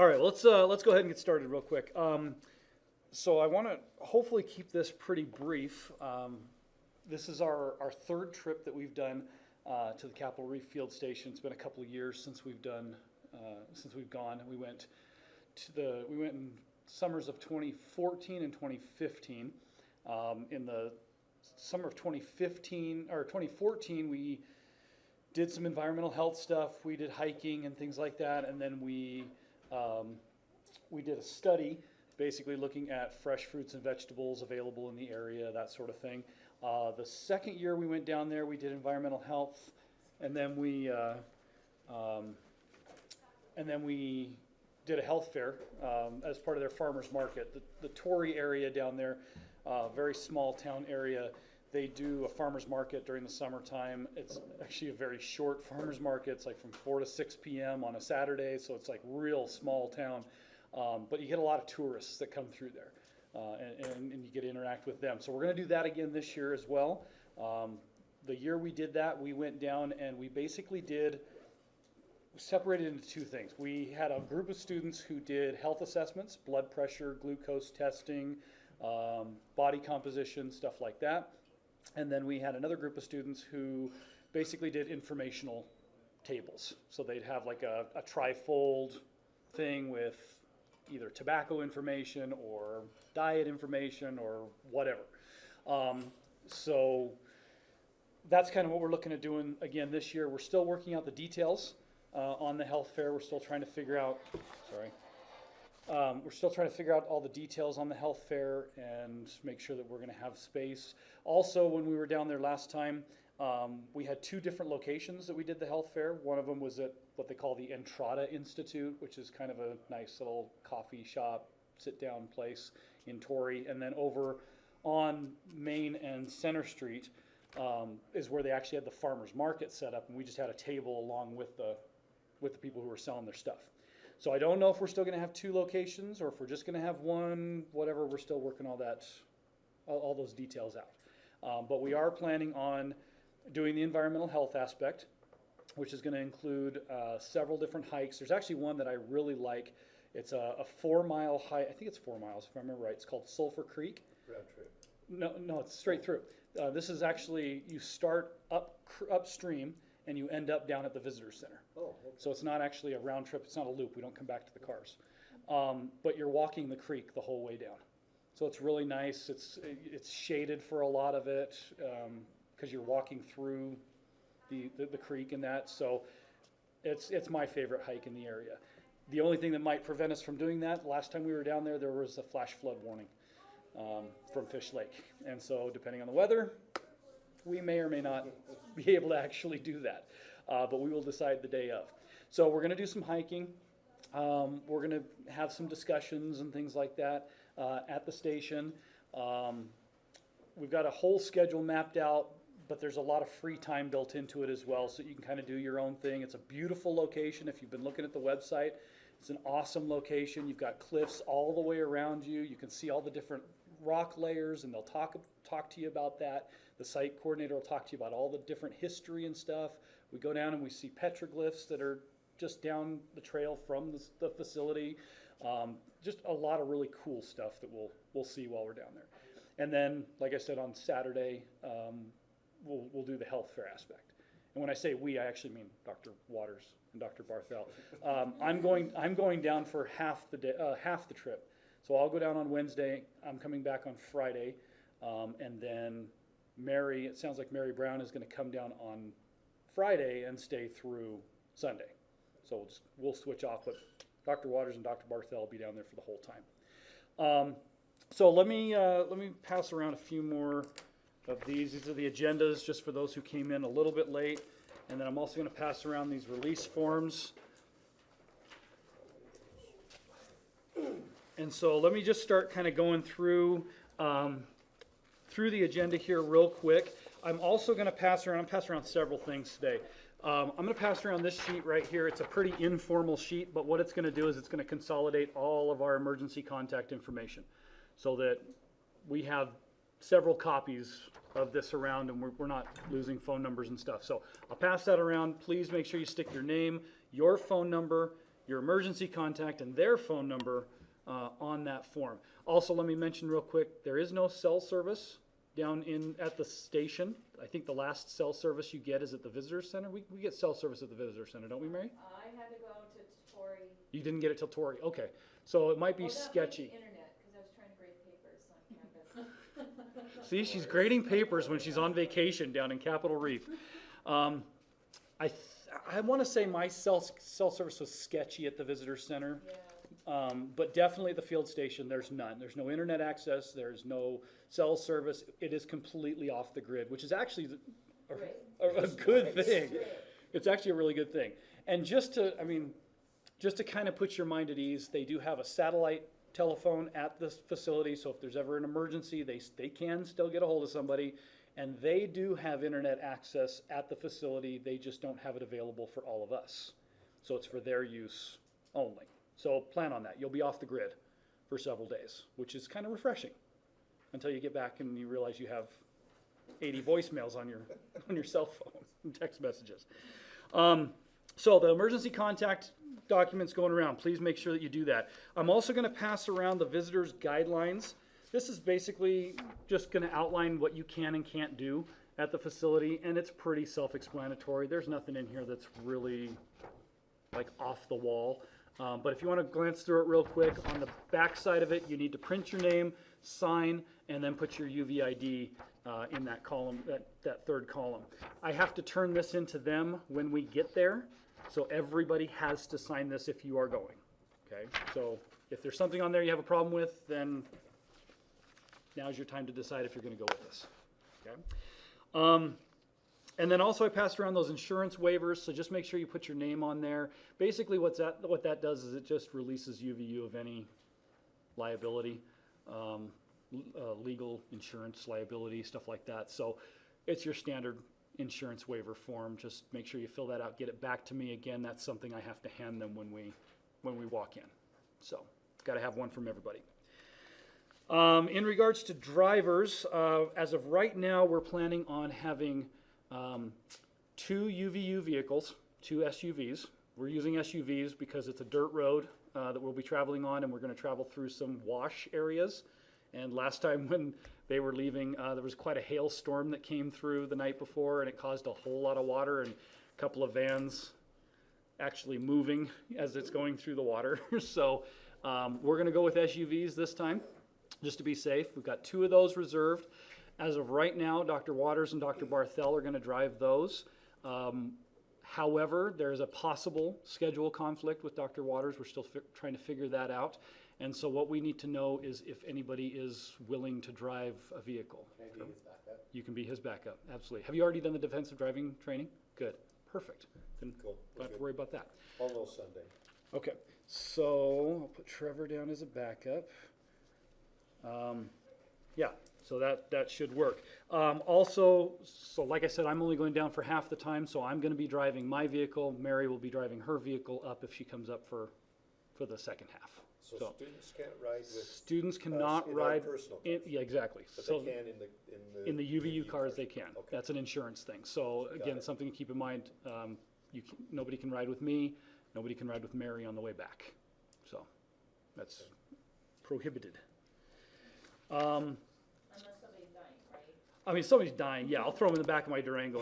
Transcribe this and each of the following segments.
All right, let's go ahead and get started real quick. So I want to hopefully keep this pretty brief. This is our third trip that we've done to the Capitol Reef Field Station. It's been a couple of years since we've gone. We went in summers of 2014 and 2015. In the summer of 2014, we did some environmental health stuff. We did hiking and things like that, and then we did a study, basically looking at fresh fruits and vegetables available in the area, that sort of thing. The second year we went down there, we did environmental health, and then we did a health fair as part of their farmers market. The Torrey area down there, very small town area. They do a farmer's market during the summertime. It's actually a very short farmer's market. It's like from 4 to 6 p.m. on a Saturday, so it's like real small town. But you get a lot of tourists that come through there, and you get to interact with them. So we're going to do that again this year as well. The year we did that, we went down and we basically separated into two things. We had a group of students who did health assessments, blood pressure, glucose testing, body composition, stuff like that. And then we had another group of students who basically did informational tables. So they'd have like a trifold thing with either tobacco information or diet information or whatever. So that's kind of what we're looking at doing again this year. We're still working out the details on the health fair. We're still trying to figure out, we're still trying to figure out all the details on the health fair and make sure that we're going to have space. Also, when we were down there last time, we had two different locations that we did the health fair. One of them was at what they call the Entrada Institute, which is kind of a nice little coffee shop, sit-down place in Torrey. And then over on Main and Center Street is where they actually had the farmer's market set up, and we just had a table along with the people who were selling their stuff. So I don't know if we're still going to have two locations or if we're just going to have one, whatever. We're still working all those details out. But we are planning on doing the environmental health aspect, which is going to include several different hikes. There's actually one that I really like. It's a 4-mile hike. I think it's 4 miles, if I remember right. It's called Sulphur Creek. Round trip. No, it's straight through. This is actually, you start upstream and you end up down at the visitor center. Oh, okay. So it's not actually a round trip. It's not a loop. We don't come back to the cars. But you're walking the creek the whole way down. So it's really nice. It's shaded for a lot of it because you're walking through the creek and that. So it's my favorite hike in the area. The only thing that might prevent us from doing that, last time we were down there was a flash flood warning from Fish Lake. And so depending on the weather, we may or may not be able to actually do that. But we will decide the day of. So we're going to do some hiking. We're going to have some discussions and things like that at the station. We've got a whole schedule mapped out, but there's a lot of free time built into it as well, so you can kind of do your own thing. It's a beautiful location. If you've been looking at the website, it's an awesome location. You've got cliffs all the way around you. You can see all the different rock layers, and they'll talk to you about that. The site coordinator will talk to you about all the different history and stuff. We go down and we see petroglyphs that are just down the trail from the facility. Just a lot of really cool stuff that we'll see while we're down there. And then, like I said, on Saturday, we'll do the health fair aspect. And when I say we, I actually mean Dr. Waters and Dr. Barthel. I'm going down for half the trip. So I'll go down on Wednesday. I'm coming back on Friday, and then it sounds like Mary Brown is going to come down on Friday and stay through Sunday. So we'll switch off, but Dr. Waters and Dr. Barthel will be down there for the whole time. So let me pass around a few more of these. These are the agendas, just for those who came in a little bit late. And then I'm also going to pass around these release forms. And so let me just start kind of going through the agenda here real quick. I'm also going to pass around several things today. I'm going to pass around this sheet right here. It's a pretty informal sheet, but what it's going to do is it's going to consolidate all of our emergency contact information so that we have several copies of this around and we're not losing phone numbers and stuff. So I'll pass that around. Please make sure you stick your name, your phone number, your emergency contact and their phone number on that form. Also, let me mention real quick, there is no cell service down at the station. I think the last cell service you get is at the visitor center. We get cell service at the visitor center, don't we, Mary? I had to go to Torrey. You didn't get it till Torrey, okay. So it might be sketchy. Internet, because I was trying to grade papers on campus. See, she's grading papers when she's on vacation down in Capitol Reef. I want to say my cell service was sketchy at the visitor center. Yeah. But definitely at the field station, there's none. There's no internet access, there's no cell service. It is completely off the grid, which is actually a good thing. It's actually a really good thing. And just to kind of put your mind at ease, they do have a satellite telephone at this facility, so if there's ever an emergency, they can still get a hold of somebody. And they do have internet access at the facility, they just don't have it available for all of us. So it's for their use only. So plan on that. You'll be off the grid for several days, which is kind of refreshing until you get back and you realize you have 80 voicemails on your cell phone and text messages. So the emergency contact documents going around, please make sure that you do that. I'm also going to pass around the visitors guidelines. This is basically just going to outline what you can and can't do at the facility, and it's pretty self-explanatory. There's nothing in here that's really like off the wall. But if you want to glance through it real quick, on the back side of it, you need to print your name, sign, and then put your UVID in that column, that third column. I have to turn this into them when we get there, so everybody has to sign this if you are going. Okay, so if there's something on there you have a problem with, then now's your time to decide if you're going to go with this. Okay. And then also I passed around those insurance waivers, so just make sure you put your name on there. Basically what that does is it just releases UVU of any liability, legal insurance liability, stuff like that. So it's your standard insurance waiver form. Just make sure you fill that out, get it back to me. Again, that's something I have to hand them when we walk in. So got to have one from everybody. In regards to drivers, as of right now, we're planning on having 2 UVU vehicles, 2 SUVs. We're using SUVs because it's a dirt road that we'll be traveling on, and we're going to travel through some wash areas. And last time when they were leaving, there was quite a hailstorm that came through the night before, and it caused a whole lot of water and a couple of vans actually moving as it's going through the water. So we're going to go with SUVs this time, just to be safe. We've got 2 of those reserved. As of right now, Dr. Waters and Dr. Barthel are going to drive those. However, there's a possible schedule conflict with Dr. Waters. We're still trying to figure that out. And so what we need to know is if anybody is willing to drive a vehicle. Can I be his backup? You can be his backup, absolutely. Have you already done the defensive driving training? Good, perfect. Then Cool. don't have to worry about that. Almost Sunday. Okay, so I'll put Trevor down as a backup. Yeah, so that should work. Also, so like I said, I'm only going down for half the time, so I'm going to be driving my vehicle. Mary will be driving her vehicle up if she comes up for the second half. So students can't ride with. Students cannot in our ride. personal cars. Yeah, exactly. But So they can in the UVU cars, they can. Okay. That's an insurance thing. So again, it. something to keep in mind. Nobody can ride with me. Nobody can ride with Mary on the way back. So that's prohibited. Unless somebody's dying, right? I mean, somebody's dying. Yeah, I'll throw them in the back of my Durango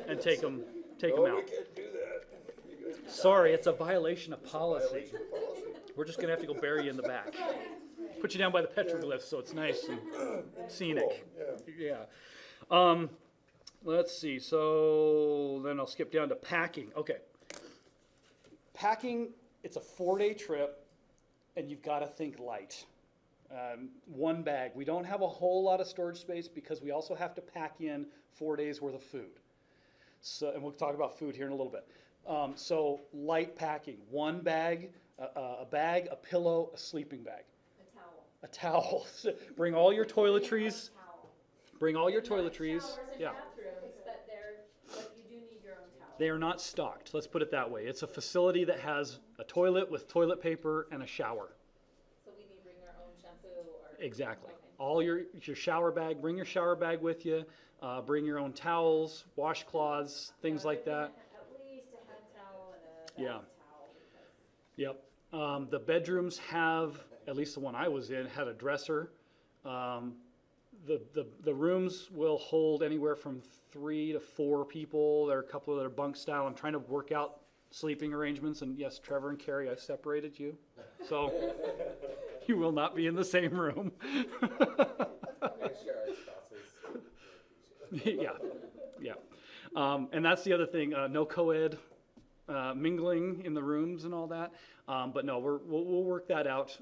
and take them No, out. we can't do that. Sorry, it's a violation of policy. Violation of policy. We're just gonna have to go bury you in the back. Put you down by the petroglyphs so it's nice and scenic. Cool, Yeah. Let's see. So then I'll skip down to packing. Okay. Packing, it's a 4-day trip, and you've got to think light. 1 bag. We don't have a whole lot of storage space because we also have to pack in 4 days worth of food. So, and we'll talk about food here in a little bit. So light packing. 1 bag, a bag, a pillow, a sleeping bag. A towel. A towel. Bring all your toiletries. Towel. Bring all your Not toiletries. showers and Yeah. bathrooms, but you do need your own towel. They are not stocked. Let's put it that way. It's a facility that has a toilet with toilet paper and a shower. So we need to bring our own shampoo or. Exactly. Okay. All your shower bag. Bring your shower bag with you. Bring your own towels, washcloths, things like that. At least a head towel and a Yeah. bath towel. Yep. The bedrooms have, at least the one I was in, had a dresser. The rooms will hold anywhere from 3 to 4 people. There are a couple that are bunk style. I'm trying to work out sleeping arrangements, and yes, Trevor and Carrie, I've separated you. So you will not be in the same room. I'm gonna share our spouses. Yeah, yeah. And that's the other thing, no co-ed mingling in the rooms and all that. But no, we'll work that out.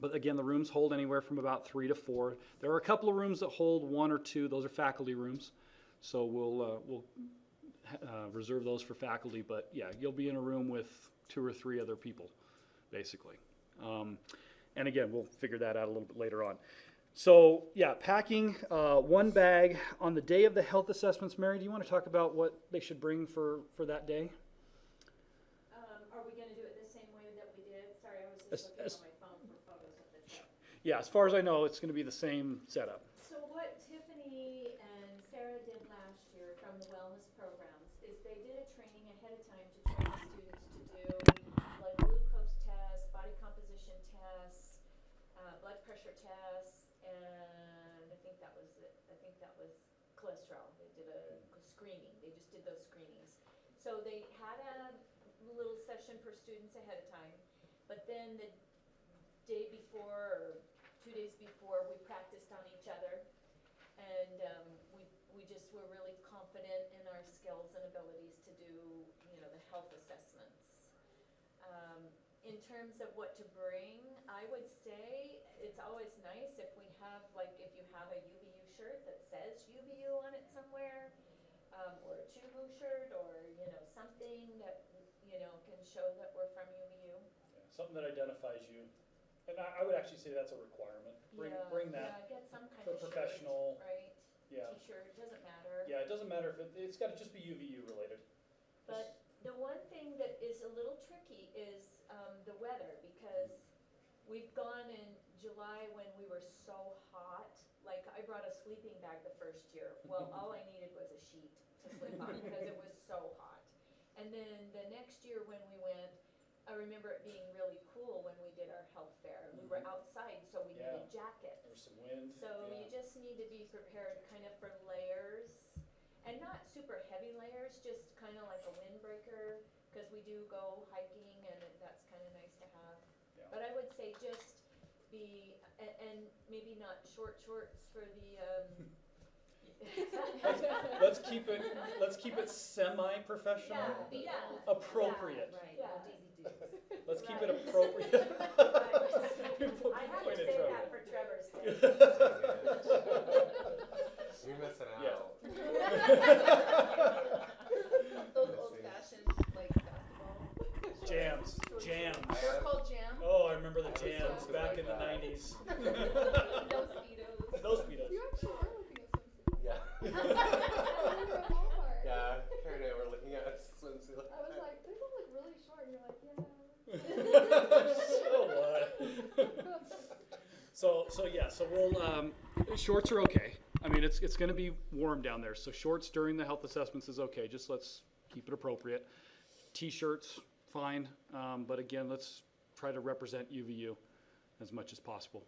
But again, the rooms hold anywhere from about 3 to 4. There are a couple of rooms that hold 1 or 2. Those are faculty rooms. So we'll reserve those for faculty. But yeah, you'll be in a room with 2 or 3 other people, basically. And again, we'll figure that out a little bit later on. So yeah, packing 1 bag on the day of the health assessments. Mary, do you want to talk about what they should bring for that day? Are we gonna do it the same way that we did? Sorry, I was As- just looking on my phone for photos of the trip. Yeah, as far as I know, it's going to be the same setup. So what Tiffany and Sarah did last year from the wellness programs is they did a training ahead of time to train the students to do like glucose tests, body composition tests, blood pressure tests, and I think that was it. I think that was cholesterol. They did a screening. They just did those screenings. So they had a little session for students ahead of time, but then the day before or 2 days before, we practiced on each other, and we just were really confident in our skills and abilities to do, the health assessments. In terms of what to bring, I would say it's always nice if we have, like, if you have a UVU shirt that says UVU on it somewhere, or a Chubu shirt, or, something that, can show that we're from UVU. Something that identifies you. And I would actually say that's a requirement. Bring that. Yeah, get some kind for of shirt, professional, right? yeah. T-shirt, doesn't matter. Yeah, it doesn't matter if it's got to just be UVU related. But the one thing that is a little tricky is the weather, because we've gone in July when we were so hot. Like, I brought a sleeping bag the first year. Well, all I needed was a sheet to sleep on because it was so hot. And then the next year when we went, I remember it being really cool when we did our health fair. We were outside, so we needed jackets. There's some wind. So you just need to be prepared kind of for layers, and not super heavy layers, just kind of like a windbreaker, because we do go hiking and that's kind of nice to have. Yeah. But I would say just be, and maybe not short shorts for the, Let's keep it semi-professional. Yeah, Appropriate. right, no DVDs. Let's keep Right. it appropriate. I had to say that for Trevor's sake. You're missing out. Yeah. Those old-fashioned, like, basketball. Jams. They're called jams. Oh, I remember the I was jams so back like in the that. 90s. No Speedos. Those Speedos. You actually are looking at swimsuits. Yeah. We were at Walmart. Yeah, Karen and I were looking at a swimsuit. I was like, they look like really short, and you're like, yeah. So what? So yeah, so we'll shorts are okay. I mean, it's going to be warm down there, so shorts during the health assessments is okay. Just let's keep it appropriate. T-shirts, fine, but again, let's try to represent UVU as much as possible,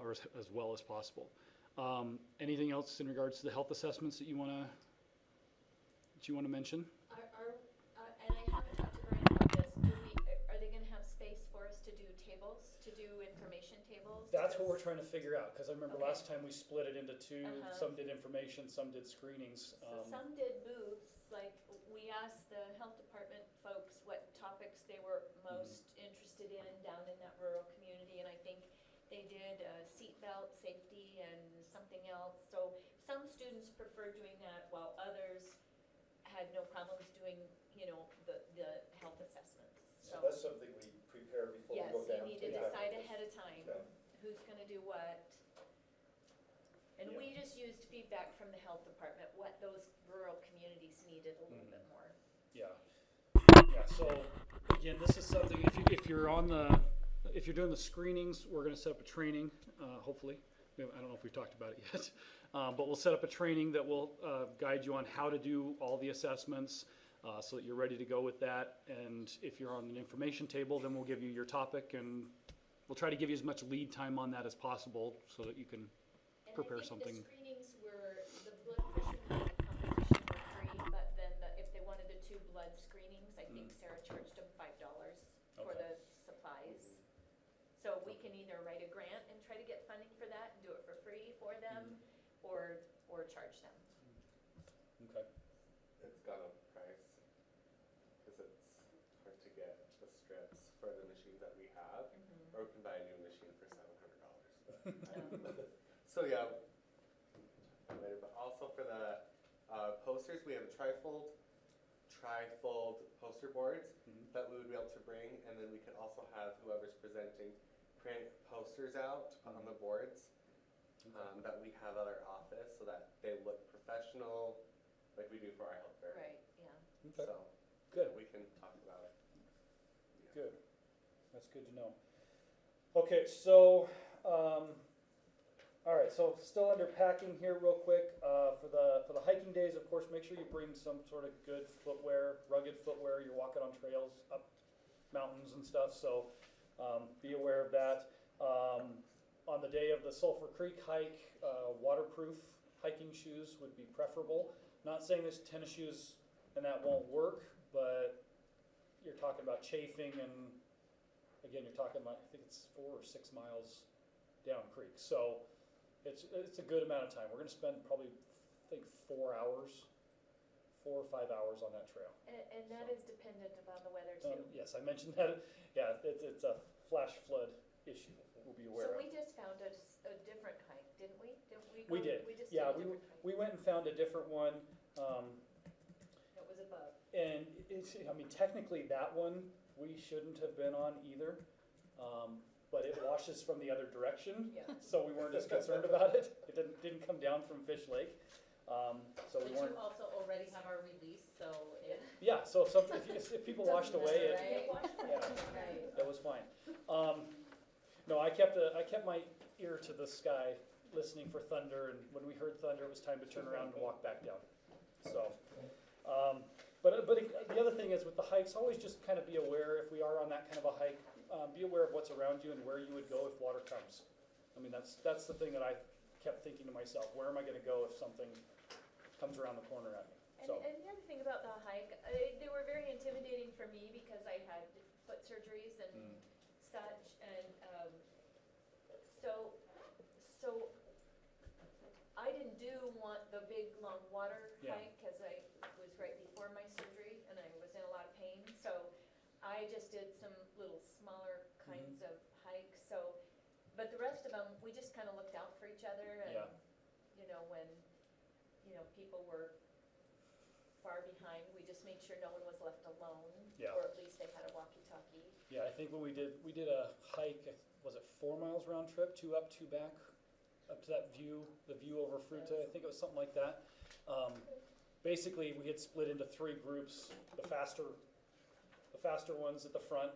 or as well as possible. Anything else in regards to the health assessments that you want to mention? And I haven't talked to Brian about this, are they gonna have space for us to do tables, to do information tables? That's what we're trying to figure out, because I remember Okay. last time we split it into 2. Uh-huh. Some did information, some did screenings. So some did booths, like, we asked the health department folks what topics they were most interested in down in that rural community, and I think they did seatbelt safety and something else. So some students prefer doing that, while others had no problems doing, the health assessments. So That's something we prepare before we yes, go down. you need to to decide practice. ahead of time Okay. who's gonna do what. And Yeah. we just used feedback from the health department, what those rural communities needed a little bit more. Yeah. So again, this is something. If you're doing the screenings, we're going to set up a training. Hopefully, I don't know if we've talked about it yet, but we'll set up a training that will guide you on how to do all the assessments. so that you're ready to go with that. And if you're on an information table, then we'll give you your topic, and we'll try to give you as much lead time on that as possible so that you can prepare something. And I think the screenings were, the blood pressure and composition were free, but then if they wanted the 2 blood screenings, I think Sarah charged them $5 for Okay. the supplies. So we can either write a grant and try to get funding for that and do it for free for them, or charge them. Okay. It's gone up price, because it's hard to get the strips for the machines that we have, or we can buy a new machine for $700. So yeah, but also for the posters, we have trifold poster boards that we would be able to bring, and then we could also have whoever's presenting print posters out on the boards that we have at our office, so that they look professional, like we do for our health fair. Right, yeah. Okay. So Good. we can talk about it. Good. That's good to know. Okay, so, all right, so still under packing here real quick. For the hiking days, of course, make sure you bring some sort of good footwear, rugged footwear. You're walking on trails up mountains and stuff, so be aware of that. On the day of the Sulphur Creek hike, waterproof hiking shoes would be preferable. Not saying this tennis shoes and that won't work, but you're talking about chafing, and again, you're talking about, I think it's 4 or 6 miles down creek. So it's a good amount of time. We're gonna spend probably, I think, 4 or 5 hours on that trail. And that is dependent upon the weather too. Yes, I mentioned that. Yeah, it's a flash flood issue. We'll be aware So of. we just found a different hike, didn't we? Didn't we We go- did. We just Yeah, did a different hike. we went and found a different one. That was above. And it's, I mean, technically that one we shouldn't have been on either, but it washes from the other direction, Yeah. so we weren't as concerned about it. It didn't come down from Fish Lake, so we But weren't. you also already have our release, so it. Yeah, so if people washed Doesn't away, matter, it, right? yeah, Right. that was fine. No, I kept my ear to the sky, listening for thunder, and when we heard thunder, it was time to turn around and walk back down. So, but the other thing is with the hikes, always just kind of be aware, if we are on that kind of a hike, be aware of what's around you and where you would go if water comes. I mean, that's the thing that I kept thinking to myself, where am I gonna go if something comes around the corner at me? So, And the other thing about the hike, they were very intimidating for me because I had foot surgeries and such, and so I didn't want the big long water Yeah. hike because I was right before my surgery and I was in a lot of pain. So I just did some little smaller kinds of hikes. So, but the rest of them, we just kind of looked out for each other, and Yeah. when people were far behind, we just made sure no one was left alone, Yeah. or at least they had a walkie-talkie. yeah, I think what we did a hike, was it 4 miles round trip, 2 up, 2 back, up to that the view over Fruta, I think it was something like that. Basically, we had split into 3 groups, the faster ones at the front,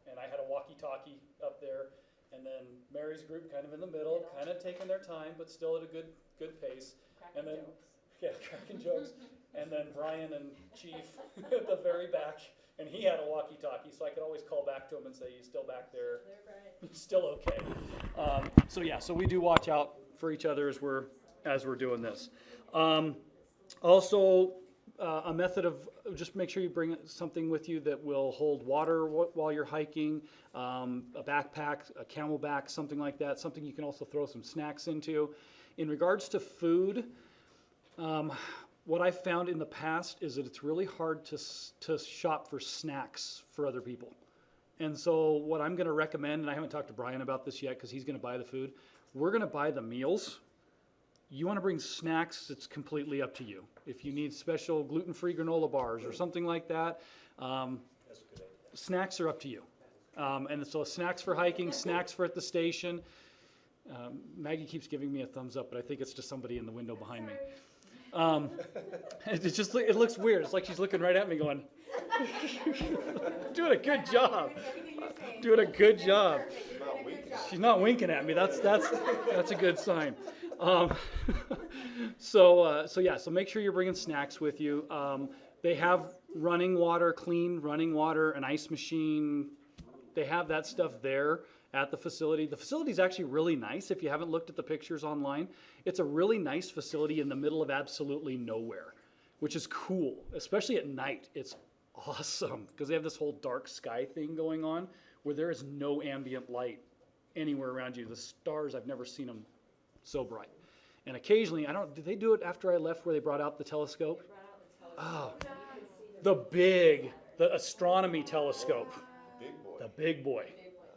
and I had a walkie-talkie up there, and then Mary's group kind of in the middle, kind of taking their time, but still at a good pace. Cracking And then, jokes. yeah, cracking jokes. And then Brian and Chief at the very back, and he had a walkie-talkie, so I could always call back to him and say, "You still back there? They're right. You still okay?" So we do watch out for each other as we're doing this. Also, a method of just make sure you bring something with you that will hold water while you're hiking, a backpack, a camelback, something like that, something you can also throw some snacks into. In regards to food, what I've found in the past is that it's really hard to shop for snacks for other people. And so what I'm going to recommend, and I haven't talked to Brian about this yet because he's going to buy the food, we're going to buy the meals. You want to bring snacks, it's completely up to you. If you need special gluten-free granola bars or something like that, snacks are up to you. And so snacks for hiking, snacks for at the station. Maggie keeps giving me a thumbs up, but I think it's just somebody in the window behind me. It looks weird. It's like she's looking right at me going, doing a good job. Doing a good job. She's not winking at me. That's a good sign. So make sure you're bringing snacks with you. They have running water, clean running water, an ice machine. They have that stuff there at the facility. The facility is actually really nice. If you haven't looked at the pictures online, it's a really nice facility in the middle of absolutely nowhere, which is cool, especially at night. It's awesome because they have this whole dark sky thing going on where there is no ambient light anywhere around you. The stars, I've never seen them so bright. And occasionally, did they do it after I left where they brought out the telescope? Oh, the astronomy telescope. Big boy. The big boy.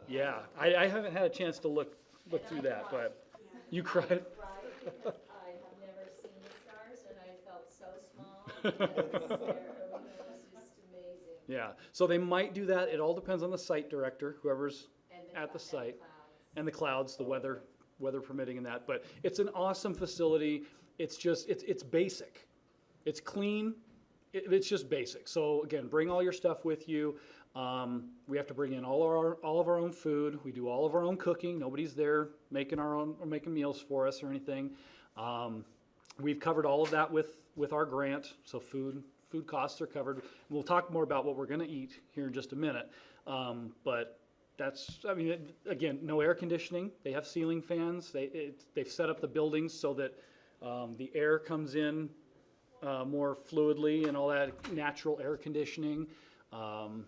Yeah, I haven't had a chance to look through that, but you cried. Right, because I have never seen the stars and I felt so small. And it was there, it was just amazing. Yeah, so they might do that. It all depends on the site director, whoever's And at the site, clouds. and the clouds, the weather permitting and that. But it's an awesome facility. It's just, it's basic. It's clean. It's just basic. So again, bring all your stuff with you. We have to bring in all of our own food. We do all of our own cooking. Nobody's there making meals for us or anything. We've covered all of that with our grant. So food costs are covered. And we'll talk more about what we're going to eat here in just a minute. But again, no air conditioning. They have ceiling fans. They've set up the buildings so that the air comes in more fluidly and all that natural air conditioning. And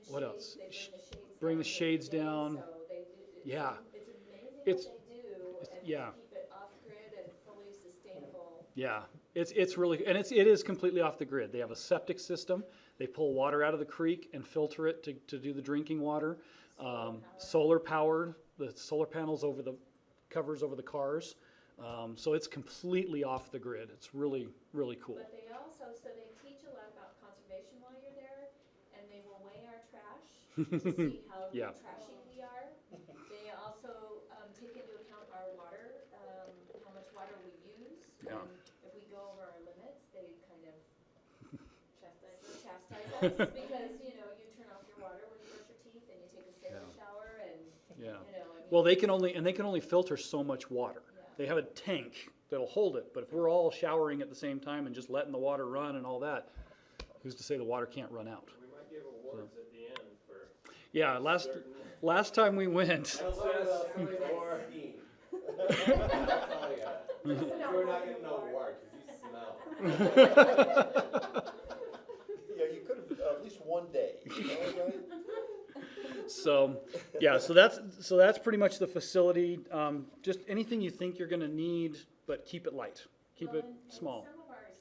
What shades, else? they Bring the shades down. So they do, Yeah. It's amazing It's- what they do and yeah. keep it off grid and fully sustainable. Yeah, it's really, and it is completely off the grid. They have a septic system. They pull water out of the creek and filter it to do the drinking water. Solar powered. The solar panels covers over the cars. So it's completely off the grid. It's really, really cool. But they also, so they teach a lot about conservation while you're there, and they will weigh our trash to see how Yeah. trashy we are. They also take into account our water, how much water we use. Yeah. If we go over our limits, they kind of chastise us because, you turn off your water when you brush your teeth and you take a sailor shower and, Yeah. I mean. Well, they can only filter so much water. Yeah. They have a tank that'll hold it, but if we're all showering at the same time and just letting the water run and all that, who's to say the water can't run out? We might give awards at the end for Yeah, certain. last time we went, Don't say about somebody like Steve. I'll tell ya. You're not getting no award because you smell. Yeah, you could have, at least one day, right? so that's pretty much the facility. Just anything you think you're gonna need, but keep it light, keep Well, it and small.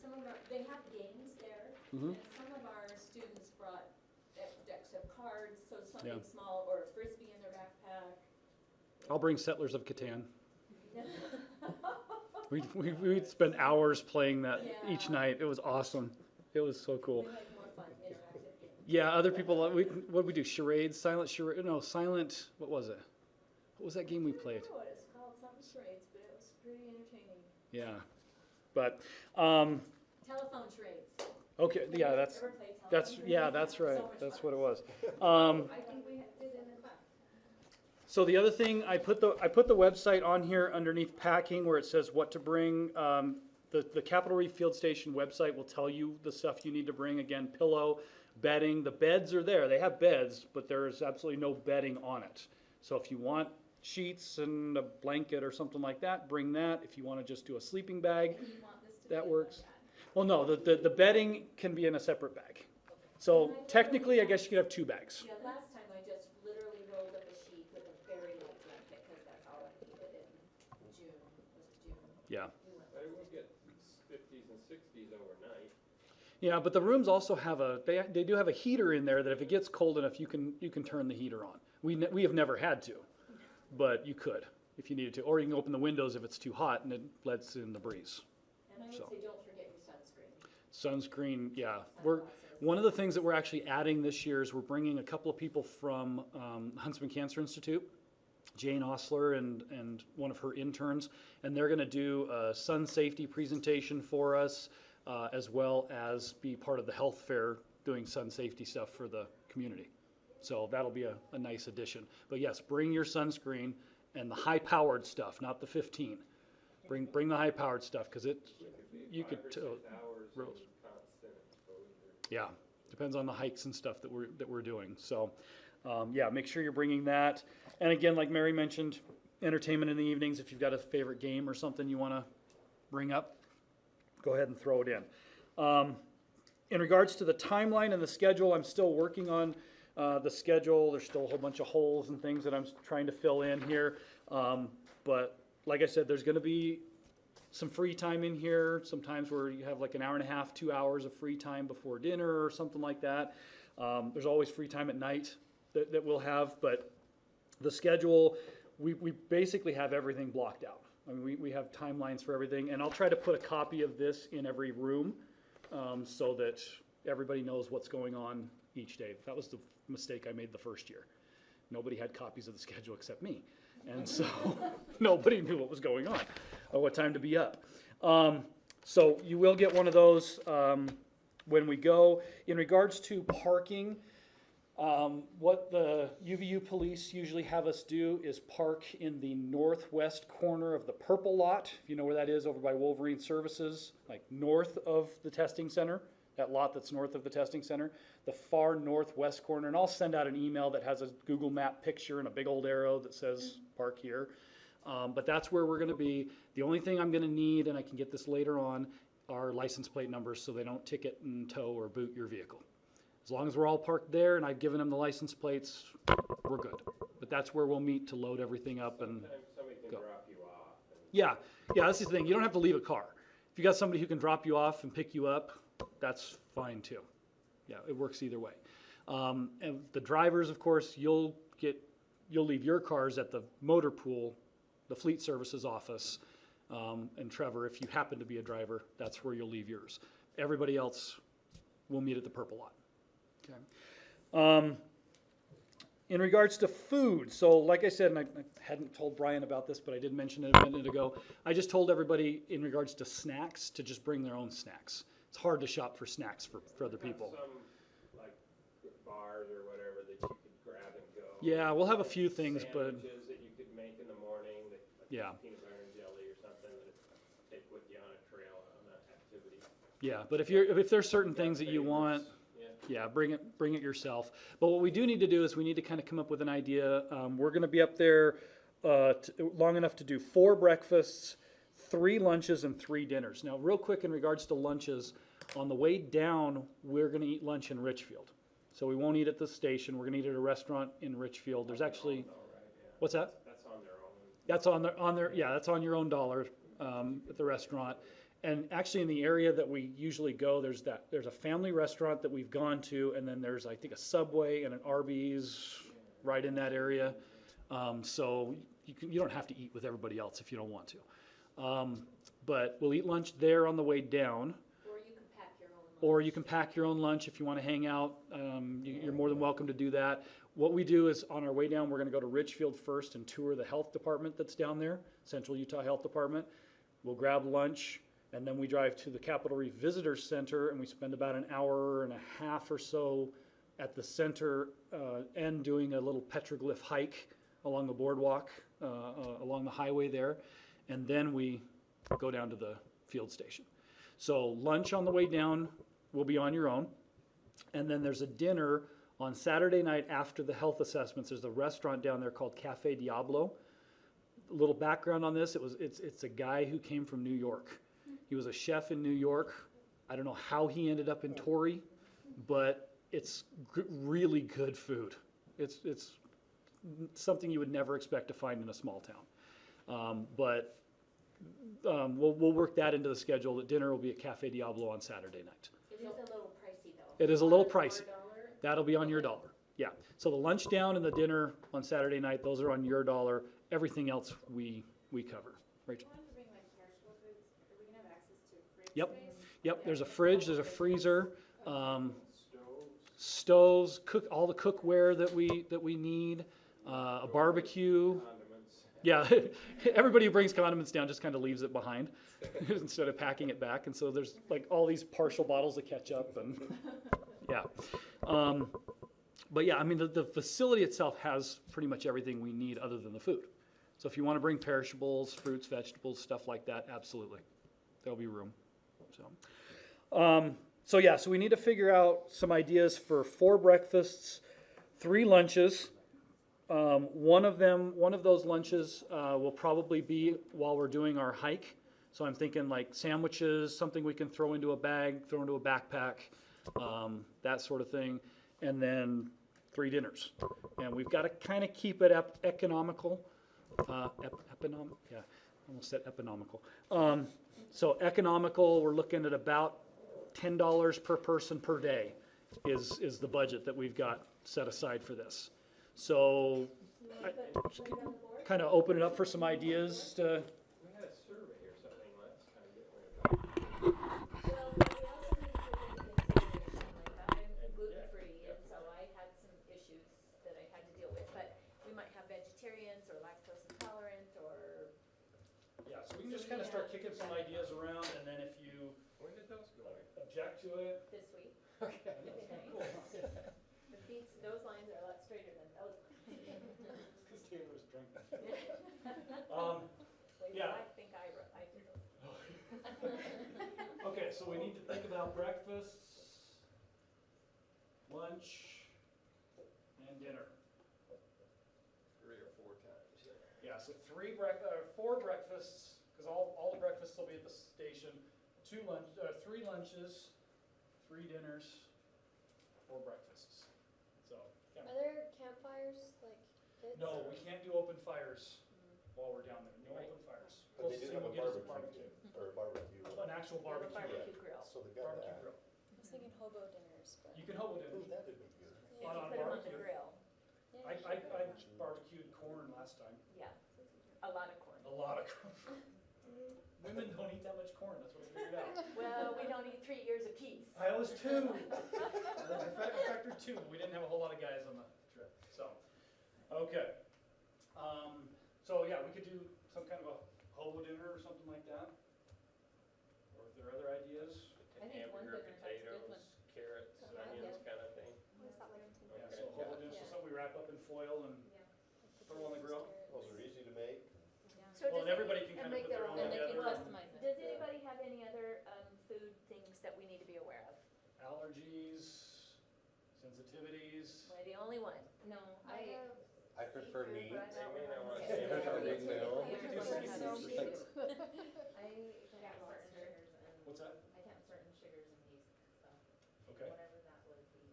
Some of our, they have games there, Mhm. and some of our students brought decks of cards, so something Yeah. small, or a frisbee in their backpack. I'll bring Settlers of Catan. We'd spend hours playing that each Yeah. night. It was awesome. It was so cool. We like more fun, interactive games. Yeah, other people, what did we do? Charades, silent, what was it? What was that game we I played? don't know what it's called, something charades, but it was pretty entertaining. Yeah, but, Telephone charades. okay, yeah, Ever play telephone charades? that's right. So much That's fun. what it was. I think we did in the class. So the other thing, I put the website on here underneath packing where it says what to bring. The Capitol Reef Field Station website will tell you the stuff you need to bring. Again, pillow, bedding. The beds are there. They have beds, but there is absolutely no bedding on it. So if you want sheets and a blanket or something like that, bring that. If you want to just do a sleeping bag, And you want this to that be works. like that. Well, no, the bedding can be in a separate bag. So technically, I guess you could have two bags. Yeah, last time I just literally rolled up a sheet with a very light blanket, because that's all I needed in June, was it June? Yeah. We went But it would get 50s and 60s overnight. Yeah, but the rooms also have they do have a heater in there that if it gets cold enough, you can turn the heater on. We have never had to, but you could if you needed to, or you can open the windows if it's too hot and it lets in the breeze. And I would So. say, don't forget your sunscreen. Sunscreen, yeah. One of the things that we're actually adding this year is we're bringing a couple of people from Huntsman Cancer Institute, Jane Osler and one of her interns, and they're going to do a sun safety presentation for us, as well as be part of the health fair doing sun safety stuff for the community. So that'll be a nice addition. But yes, bring your sunscreen and the high-powered stuff, not the 15. Bring the high-powered stuff because you could 5 or tell. 6 hours Rose. of constant exposure. Yeah, depends on the hikes and stuff that we're doing. So, yeah, make sure you're bringing that. And again, like Mary mentioned, entertainment in the evenings. If you've got a favorite game or something you want to bring up, go ahead and throw it in. In regards to the timeline and the schedule, I'm still working on the schedule. There's still a whole bunch of holes and things that I'm trying to fill in here. But like I said, there's going to be some free time in here, sometimes where you have like an hour and a half, 2 hours of free time before dinner or something like that. There's always free time at night that we'll have, but the schedule, we basically have everything blocked out. I mean, we have timelines for everything, and I'll try to put a copy of this in every room so that everybody knows what's going on each day. That was the mistake I made the first year. Nobody had copies of the schedule except me. And so nobody knew what was going on or what time to be up. So you will get one of those when we go. In regards to parking, what the UVU police usually have us do is park in the northwest corner of the purple lot. If you know where that is, over by Wolverine Services, like north of the testing center, that lot that's north of the testing center, the far northwest corner. And I'll send out an email that has a Google map picture and a big old arrow that says park here. But that's where we're going to be. The only thing I'm going to need, and I can get this later on, are license plate numbers so they don't ticket and tow or boot your vehicle. As long as we're all parked there and I've given them the license plates, we're good. But that's where we'll meet to load everything up and Somebody can go. drop you off. Yeah, that's the thing. You don't have to leave a car. If you got somebody who can drop you off and pick you up, that's fine too. Yeah, it works either way. And the drivers, of course, you'll leave your cars at the motor pool, the fleet services office. And Trevor, if you happen to be a driver, that's where you'll leave yours. Everybody else will meet at the purple lot. Okay. In regards to food, so like I said, and I hadn't told Brian about this, but I did mention it a minute ago, I just told everybody in regards to snacks to just bring their own snacks. It's hard to shop for snacks for other people. Some, like, bars or whatever that you could grab and go. Yeah, we'll have a few things, but Sandwiches that you could make in the morning, that, like yeah. peanut butter and jelly or something that take with you on a trail on that activity. Yeah, but if there's certain things that you want, yeah, bring it yourself. But what we do need to do is we need to kind of come up with an idea. We're going to be up there long enough to do 4 breakfasts, 3 lunches, and 3 dinners. Now, real quick in regards to lunches, on the way down, we're going to eat lunch in Richfield. So we won't eat at the station. We're going to eat at a restaurant in Richfield. There's actually, what's that? That's on their own. That's on your own dollar at the restaurant. And actually, in the area that we usually go, there's a family restaurant that we've gone to, and then there's, I think, a Subway and an Arby's right in that area. So you don't have to eat with everybody else if you don't want to. But we'll eat lunch there on the way down. Or you can pack your own lunch. Or you can pack your own lunch if you want to hang out. You're more than welcome to do that. What we do is on our way down, we're going to go to Richfield first and tour the health department that's down there, Central Utah Health Department. We'll grab lunch. And then we drive to the Capitol Reef Visitor Center, and we spend about an hour and a half or so at the center end doing a little petroglyph hike along the boardwalk, along the highway there. And then we go down to the field station. So lunch on the way down will be on your own. And then there's a dinner on Saturday night after the health assessments. There's a restaurant down there called Cafe Diablo. A little background on this, it's a guy who came from New York. He was a chef in New York. I don't know how he ended up in Torrey, but it's really good food. It's something you would never expect to find in a small town. But we'll work that into the schedule. The dinner will be at Cafe Diablo on Saturday night. It is a little pricey though. It is a little pricey. That'll be on your dollar. Yeah. So the lunch down and the dinner on Saturday night, those are on your dollar. Everything else we cover. Rachel? I wanted to bring like perishable foods. Are we gonna have access to fridge Yep. space? Yep, there's a fridge, there's a freezer, stoves, all the cookware that we need, a barbecue. Condiments. Yeah, everybody who brings condiments down just kind of leaves it behind instead of packing it back. And so there's like all these partial bottles of ketchup and yeah. But yeah, I mean, the facility itself has pretty much everything we need other than the food. So if you want to bring perishables, fruits, vegetables, stuff like that, absolutely. There'll be room. So, So yeah, so we need to figure out some ideas for 4 breakfasts, 3 lunches. One of those lunches will probably be while we're doing our hike. So I'm thinking like sandwiches, something we can throw into a bag, throw into a backpack, that sort of thing. And then 3 dinners. And we've got to kind of keep it economical. Yeah, almost said economical. So economical, we're looking at about $10 per person per day is the budget that we've got set aside for this. So kind of open it up for some ideas to, We had a survey or something last time, didn't we? Well, we also need to take into consideration, like I'm gluten-free, and so I had some issues that I had to deal with, but we might have vegetarians or lactose intolerant or, yeah, so we can just kind of start kicking some ideas around, and then if you Where did those go? object to it. this week. Okay. The feet, those lines are a lot straighter than those lines. Because Taylor was drunk. Wait, Yeah. I think I did those. Okay, so we need to think about breakfasts, lunch, and dinner. 3 or 4 times. Yeah, so 4 breakfasts, because all the breakfasts will be at the station. 3 lunches, 3 dinners, 4 breakfasts. So, yeah. Are there campfires, like pits? No, we can't do open fires while we're down there. No open fires. But they Closest do thing have we'll a get is a barbecue, or barbecue. An actual We have a barbecue. barbecue grill. So they got Barbecue that. grill. I was thinking hobo dinners, but. You can hobo Ooh, dinner. that'd be good. If On you a put them on the barbecue. grill, Yeah, I barbecued corn last time. yeah, a lot of corn. A lot of corn. Women don't eat that much corn, that's what I figured out. Well, we don't eat 3 ears apiece. I was 2. I factored 2. We didn't have a whole lot of guys on the trip, so. Okay. So yeah, we could do some kind of a hobo dinner or something like that. Or if there are other ideas. I think one Hamburger, dinner sounds good potatoes, carrots, Yeah. onions kind of thing. What is that like? Yeah, Okay. so hobo dinner, so Yeah. something we wrap up in foil and throw on the grill. Those are easy to make. So Well, and does everybody any- can and kind of make put their their own own. And they can together. customize it. Does anybody have any other food things that we need to be aware of? Allergies, sensitivities. Am I the only one? No, I prefer meat. but I don't Maybe I want want to to say say prefer that. meat meal. We could do I seafood. can't certain sugars What's that? and, I can't certain sugars and yeast, so Okay. whatever that would be.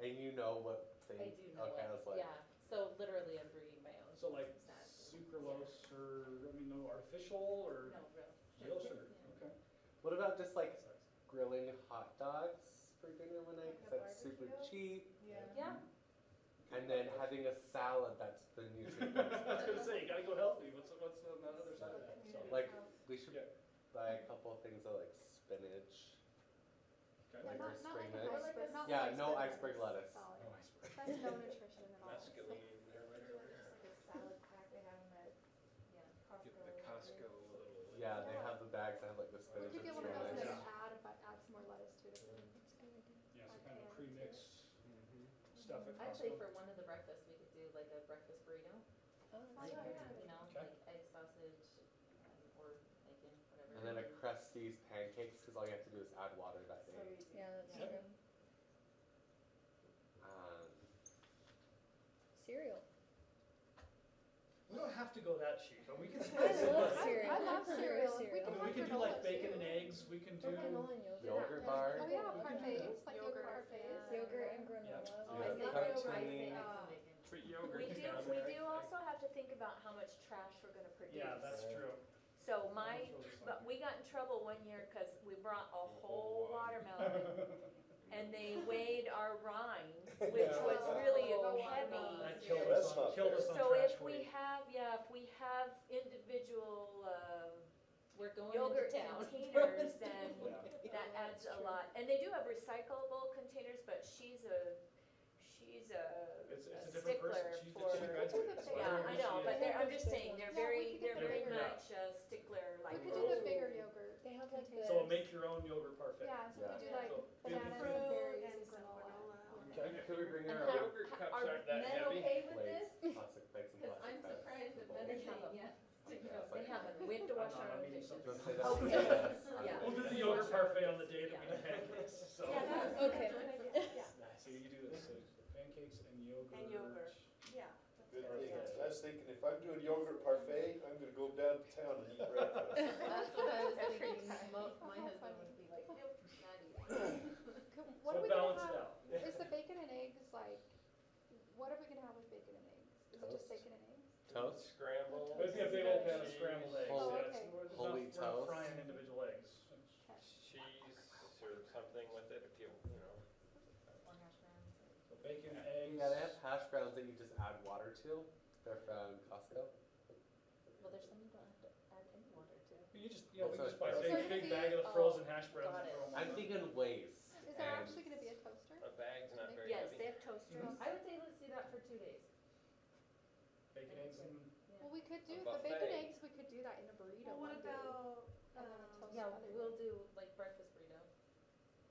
And you know what thing? I do know Okay, I was what, like, yeah, so literally I'm bringing my own. So like snacks. sucralose or, I mean, no artificial or No, real. real sugar? Yeah. Okay. what about just like grilling hot dogs for dinner one night? Because Like a that's super barbecue? cheap. Yeah, And then having a salad that's the nutrient. I was gonna say, you gotta go healthy. What's on the other side of that? So, Like, we should Yeah. buy a couple of things of like spinach. okay. Like our Not spring like a mix. iceberg, not Yeah, like no iceberg iceberg lettuce. salad. No iceberg. That's no nutrition at all. That's It's good. like The salad pack they have in the yeah. Costco. Yeah, they have the bags that have like the We spinach could and get one of those spinach. and add some more lettuce to it. That's a good idea. Yeah, so kind of a pre-mix stuff at Actually, Costco. for one of the breakfasts, we could do like a breakfast burrito. Like, you know, Okay. like egg sausage, or bacon, whatever. And then a Krusty's pancakes, because all you have to do is add water that day. Yeah, that's Yeah. true. Cereal. We don't have to go that cheap, but we can. I love cereal. I love cereal. We I can mean, have we can do granola like bacon too. and eggs, we can do, Granola and yogurt. Yogurt bar. Oh yeah, parfaits, like yogurt parfaits. Yogurt and granola. Oh, Yeah. I think Cut yogurt, I tuning. think some bacon. treat yogurt. We do also have to think about how much trash we're gonna produce. Yeah, that's true. So my, I'll throw this on but there. we got in trouble one year because we brought a whole watermelon and they weighed our rind, which was really heavy. That killed That's us not on, killed us fair. on So trash if we weight. have, if we have individual We're going yogurt into town. containers, then Yeah. that adds a lot. And they do have recyclable containers, but she's a It's a different person, stickler she's for. different graduate. So Yeah, I know, but appreciate it. I'm just saying, they're Yeah, we very, could get they're very the bigger- much a stickler, like. We could do the bigger yogurt. They have like the. So a make your own yogurt parfait. Yeah, so we could do like So, bananas fruit and berries and granola. Okay. Could we bring And our how- yogurt cups Are aren't that men heavy? okay with Plates, this? plastic plates and Cause plastic I'm cups. surprised that Bowls. men are saying yes to Yeah, go. it's They like- haven't, we have to wash I'm our not own eating dishes. something. Just say that. Okay. Yes. Yeah. We'll do the yogurt yogurt parfait on the day that we do pancakes, so. Yeah, that's, Okay. that's a good idea, yeah. So you do this, so pancakes and yogurt. And yogurt, yeah. Good thing, I was thinking, if I'm doing yogurt parfait, I'm gonna go downtown and eat breakfast. That's what I was Every thinking, time. my husband would be like, nope, not eating. What So are we gonna balance it have, out. is the bacon and eggs like, what are we gonna have with bacon and eggs? Is it just Toast. bacon and eggs? Toast? Scramble. It'd be a big old pan of scrambled eggs, Oh, yeah, okay. we're Holy not toast. frying individual eggs. Cheese or something with it if you know. Or hash browns. So bacon, eggs. Yeah, they have hash browns that you just add water to. They're from Costco. Well, there's some you don't have to add any water to. You just, you know, we What's just buy a that? big, So it'll big be- bag of the frozen hash browns got and it. throw them on I'm there. thinking waste. Is there and actually gonna be a toaster? A bag's not very Yes, heavy. they have toasters. Mhm. I would say let's do that for 2 days. Bacon, eggs, and Well, we could do, A the bacon buffet. eggs, we could do that in a burrito Well, one what day. about, And then a toast Yeah, another we'll day. do like breakfast burrito.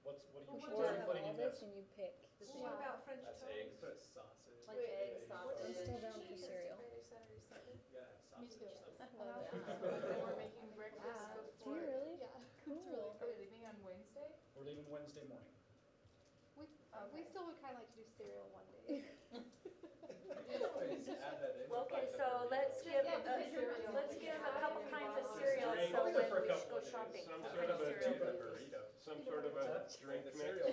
what are Well, you, what what are you about putting all in this this? and you pick. Just well, what Yeah. about French That's toast? eggs. Put sausage. like Wait, eggs, what sausage. I'm still down for Cheese is cereal. very Saturday, Sunday. You gotta have Me sausage. too. I And love that's- that. And we're making breakfast Ah, Do before. you really? Yeah, Cool. it's really Are we good. leaving on Wednesday? We're leaving Wednesday morning. We Okay. still would kinda like to do cereal one day. Always add that in. Well, okay, like the so burrito. let's give, let's give a couple kinds of cereal, Drink so for when a we couple go of days. shopping. Some what sort kind of a cereal peanut do we use? burrito. Some sort of a drink The mix. cereal.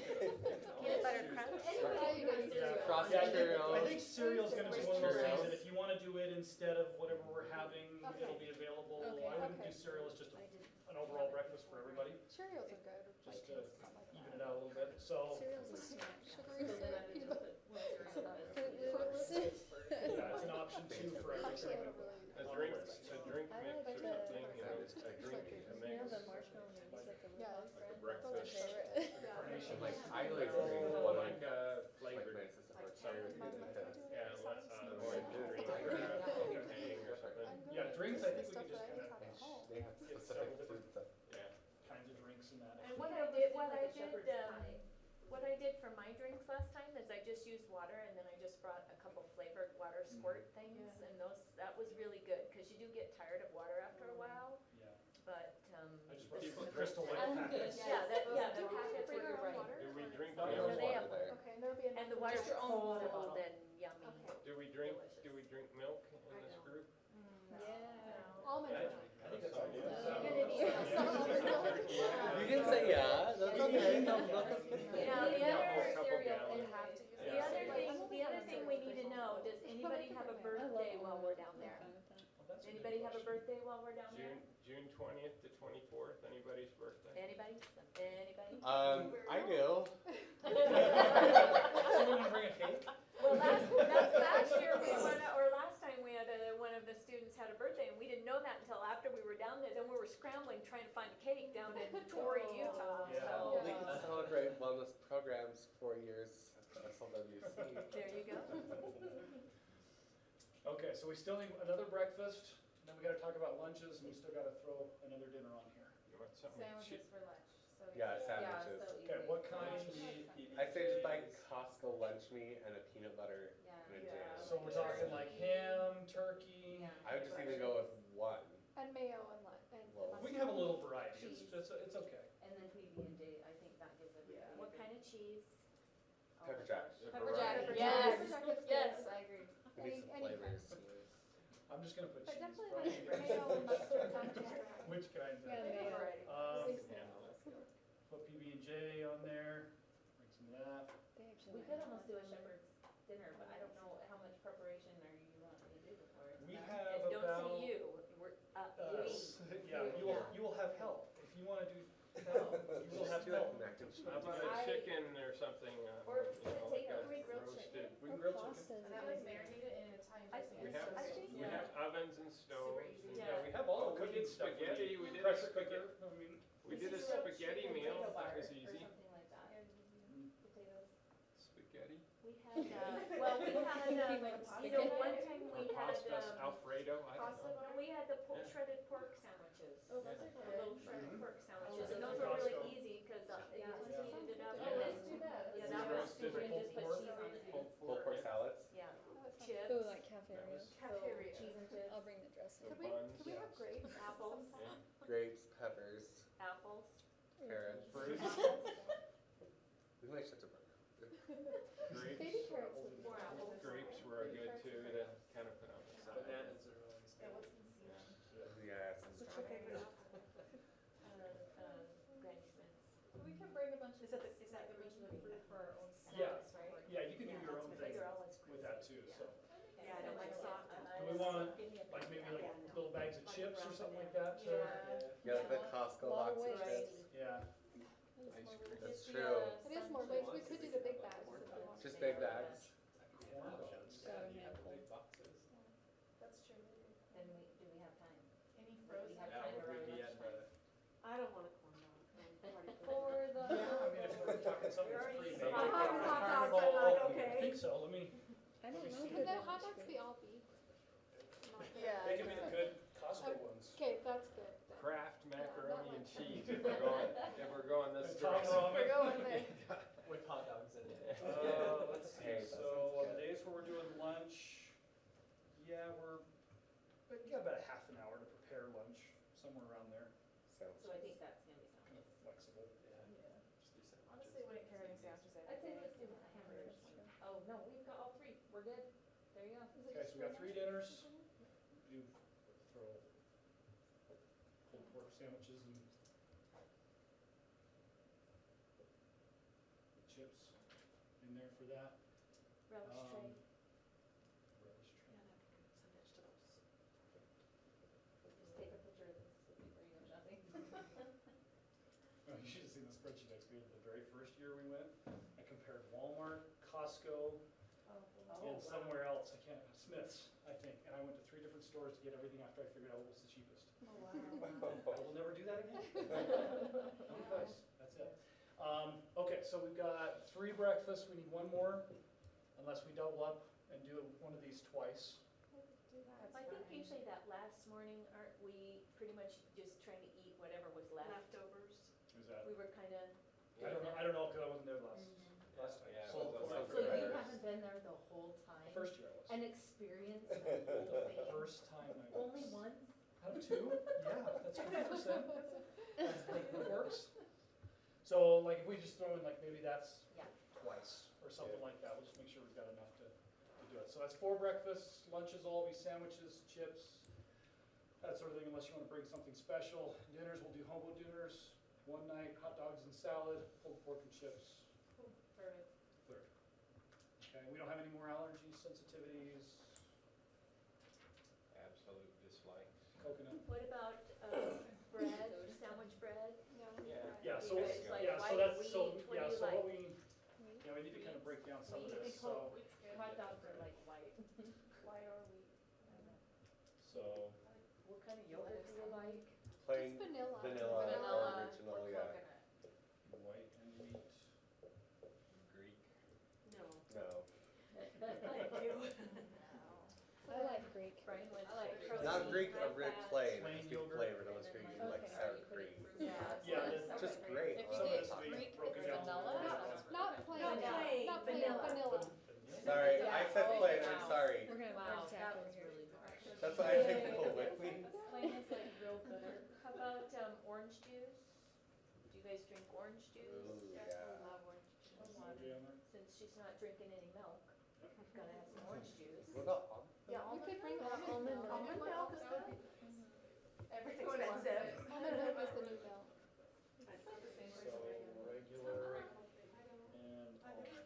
Peanut butter crunch? Yeah. Frosted Yeah, I think- Cheerios. I think cereal's gonna be one of those things, Cheerios. that if you wanna do it instead of whatever we're having, Okay. it'll be available. Okay. I wouldn't Okay. do cereal as just I did. an overall breakfast for everybody, Cereals are good, like, just to something like even it that. out a little bit, so. Cereal's a snack. Sugary So then I syrup, would peanut just butter. put cereal that is. Fruit Loops. Yeah, it's an option too for Actually, I everything. don't really. A drink mix or I like something, the- you know, a drink, a You know mix. the marshmallow maybe like a Yeah, loaf Like a bread? Those are breakfast. favorite. Carnation. And like, I like Or drink like one like like flavored, my sister Like works there cherry. because yeah, orange drink Yeah. or tang or something. I'm good Yeah, with drinks, just I the think we stuff could just that I kinda- make at home. they have Get specific several food stuff. Yeah. Kinds of drinks and that. And what Yeah, I did, let's do what like I a shepherd's did, pie. what I did for my drinks last time is I just used water and then I just brought a couple flavored water squirt things Yeah. and that was really good, cause you do get tired of water after a while, Yeah, but, I just this brought is- Crystal Light I'm packets. good. yeah, Yeah, the Do we packets bring were our own right. water? Do we or- drink No, milk? there's they water have- there. Okay, and there'll be enough. And the water's Just your own water cold bottle. and yummy. Okay. Do we drink milk in this group? Yeah. Almond Yeah, milk. I think that's all good. You can say yeah, that's okay. Now, the Yeah, other, a couple the gallons. other thing we need to know, does anybody have a birthday while we're down there? I'm fine with that. Well, that's a good Anybody have a question. birthday while we're down there? June 20th to 24th, anybody's birthday? Anybody? Anybody? I do. Someone wanna bring a cake? Well, last year we went, or last time we had one of the students had a birthday and we didn't know that until after we were down there. Then we were scrambling trying to find a cake down in Torrey, Utah, Yeah. so. We can celebrate wellness programs 4 years at SLWC. There you go. Okay, so we still need another breakfast, and then we gotta talk about lunches, and we still gotta throw another dinner on here. You want something cheap? Sandwiches for lunch, so. Yeah, easy. sandwiches. Yeah, so easy. Okay, what kind? I say just buy Costco lunch meat and a peanut butter Yeah. and a Yeah. jam. So we're talking like ham, turkey. Yeah. I would just even go with one. And mayo and Well, We can have a little variety, Cheese. it's okay. And then PB&J, I think that gives everybody. What kind of cheese? Oh Pepper my jack. gosh. A Pepper variety. jack, Pepper yes, jack is good. yes, I agree. We need some Any kind. flavors. I'm just gonna put But cheese. definitely probably. like mayo and mustard kind of thing. Which kinds? Yeah, of- mayo. Variety. At least yeah. mayo, let's go. Put PB&J on there, bring some of that. They actually We might could have almost do a one. shepherd's dinner, but I don't know how much preparation are you wanting to do before. We And have don't about, say you, we're, we. yeah, you will have help. If you wanna do, you will have Do like help. mac and cheese. How about a chicken or something, Or you know, like potatoes. a We grill roasted. We can Or grill chicken. pastas. And that was marinated in Italian I- dressing. We have, I think- we have ovens and stoves. easy. and- Yeah, we have all Oh, the we cooking did stuff. spaghetti, we did a Pressure spaghetti, cooker, I mean, we did a spaghetti meal, that was easy. Or something like that. Potatoes. Spaghetti. We had, well, we had, you know, one time Or we had, pastas, Alfredo, I don't know. we had the Yeah. shredded pork sandwiches. Oh, those are The little good. shredded pork sandwiches, Oh, and those those are were really Costco. easy, cause you Yeah. just heated it up Yeah, and let's then, do that. yeah, Let's that do was roasted super, And and just put pork. cheese on it. Pulled Pulled pork pork, salads. yeah, That was chips. Ooh, like That cafeteria. was- So Cafeteria. cheese and chips. I'll bring the dressing. Could buns, we have yes. grapes Apples. sometime? Grapes, peppers. apples. carrots. Fruits. We might shut the burger. Baby carrots would be More apples. Grapes were good too to kind of put on the side. Bananas are always Yeah, good. what's in season? Yes. What's your favorite apple? Granny Smith's. We can bring a bunch of. Is that the original fruit for our own Yeah. snacks, right? Yeah, you can do Yeah, your that's own my thing favorite. Oh, it's with that too, so. Yeah, I don't like soft. Do we want, like, maybe like little bags of chips or something like that? to- Yeah, the Costco Lot of box of waste. chips. Yeah, Ice cream. That's true. It is more waste, we could do the big bags if you want. Just big bags. corn dogs. Got a handful. That's true. Then do we have time? Any Do we frozen? have Yeah, time what around would be at lunchtime? the, I don't want a corn dog. I'm already For the. Yeah, I mean, if we're talking something You're that's already pre-made. saying like hot carnival, dogs, I'm like, I okay. think so, let me, I don't know. Could the hot dogs be all beef? Yeah. they can be the good Costco ones. Okay, that's good. then. Kraft macaroni and cheese if we're going this The Tom direction. ramen. We're going there. with hot dogs in it. Let's see, Hey, that so on sounds the days where we're doing lunch, yeah, we got about a half an hour to prepare lunch, somewhere around there, Sounds So I think that's gonna be kind something. of flexible. Honestly, when it carries after that. I'd say let's do hamburgers. Oh, no, we've got all three. We're good. There you go. Okay, so we got 3 dinners, do throw pulled pork sandwiches and chips in there for that. Relish Um, tray. Relish tray. Yeah, that'd be good, some vegetables. Just take a picture of this before you go shopping. Oh, you should have seen the spreadsheet I created the very first year we went. I compared Walmart, Costco, and somewhere else, I can't, Smith's, I think. And I went to 3 different stores to get everything after I figured out what was the cheapest. Oh, wow. I will never do that again. No advice, that's it. Okay, so we've got 3 breakfasts, we need 1 more, unless we double up and do one of these twice. I think usually that last morning, aren't we pretty much just trying to eat whatever was left? Leftovers. Is that, We were kinda. I don't know, cause I wasn't there last time. Yeah, So, it was for- also So you better. haven't been there the whole time? First year I was. And experienced the whole thing? First time I was. Only once? Out of 2? Yeah, that's 50%. It works. So like if we just throw in like maybe that's Yeah. twice or something like that, we'll just make sure we've got enough to do it. So that's 4 breakfasts, lunches will all be sandwiches, chips, that sort of thing, unless you wanna bring something special. Dinners, we'll do hobo dinners, 1 night, hot dogs and salad, pulled pork and chips, Perfect. 3rd. Okay, we don't have any more allergies, sensitivities, Absolute dislike. coconut. What about, bread, sandwich bread? Yeah, so, Because it's like yeah, so white that's, wheat, so, what yeah, do you so what like? we need to kind of break down some of Wheat, this, so, hot dogs are like white. White or wheat. so, What kind of yogurt do you like? Plain Just vanilla. vanilla or Vanilla original, or yeah. coconut? white and wheat. Greek. No. No. I like Greek. Brian went. I like protein, Not Greek, high a red fat. plain, Plain just be yogurt. flavored unless you're using like Okay. sour Are you putting cream. fruit? Yeah, Sour Just cream. great. If Some of you this say will be Greek, broken it's down. vanilla? Not plain, Not plain, not plain, vanilla. vanilla. Sorry, I Yeah. said Oh, plain, I'm wow. sorry. We're gonna Wow, wow, that was really harsh. That's why I take people with me. Plain is like real bitter. How about, orange juice? Do you guys drink orange juice? Ooh, yeah. Since she's not drinking any milk, gotta have some orange juice. What about almond? Yeah, You could bring almond almond milk. milk. Almond milk is good. Everything's expensive. Almond milk is the new milk. So regular and almond.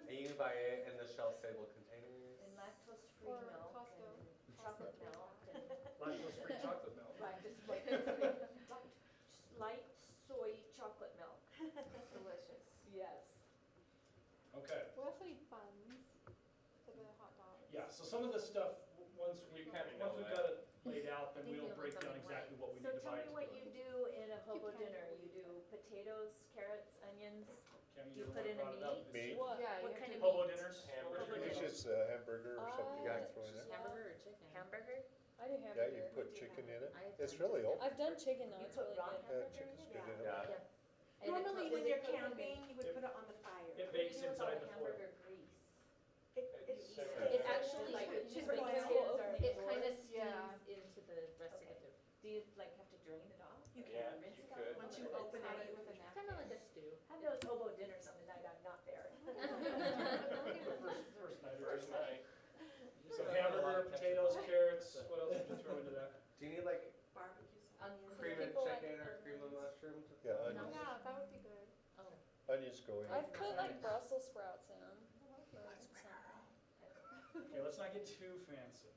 And you can buy it in the shelf-stable containers. And lactose-free Or milk Costco. and chocolate milk and Lactose-free chocolate milk. lactose-free, light soy chocolate milk. Delicious. Yes. Okay, We also need buns for the hot dogs. yeah, so some of this stuff, once You kinda know once we've that. got it laid out, I then think we'll the only break down thing exactly what we So need to tell buy me to what do you it. do in a hobo Keep dinner. counting. You do potatoes, carrots, onions. Cammy, You you put in a brought it up. meat? Meat. What? Yeah, What you kind have of Hobo meat? dinners? Hamburger. It's just a hamburger or something you gotta throw in it. Hamburger or chicken? Hamburger? I do Yeah, hamburger. you put chicken in it. I have It's done really chicken. old. I've done chicken though, You it's put really raw good. Yeah, hamburger in chicken's it? good in it. Yeah. And it Normally, comes- when is you're it cooked in camping, you would It- put it on the fire. It What do bakes you do with all inside the the foil. hamburger grease? It's It's actually, like it just kind boil. of steams Yeah. into the rest of it. Do you like have to drain it off? You Yeah, can. Rinse you it could. off? Once you open it, you Right. Brussels sprouts in them. Okay, let's not get too fancy.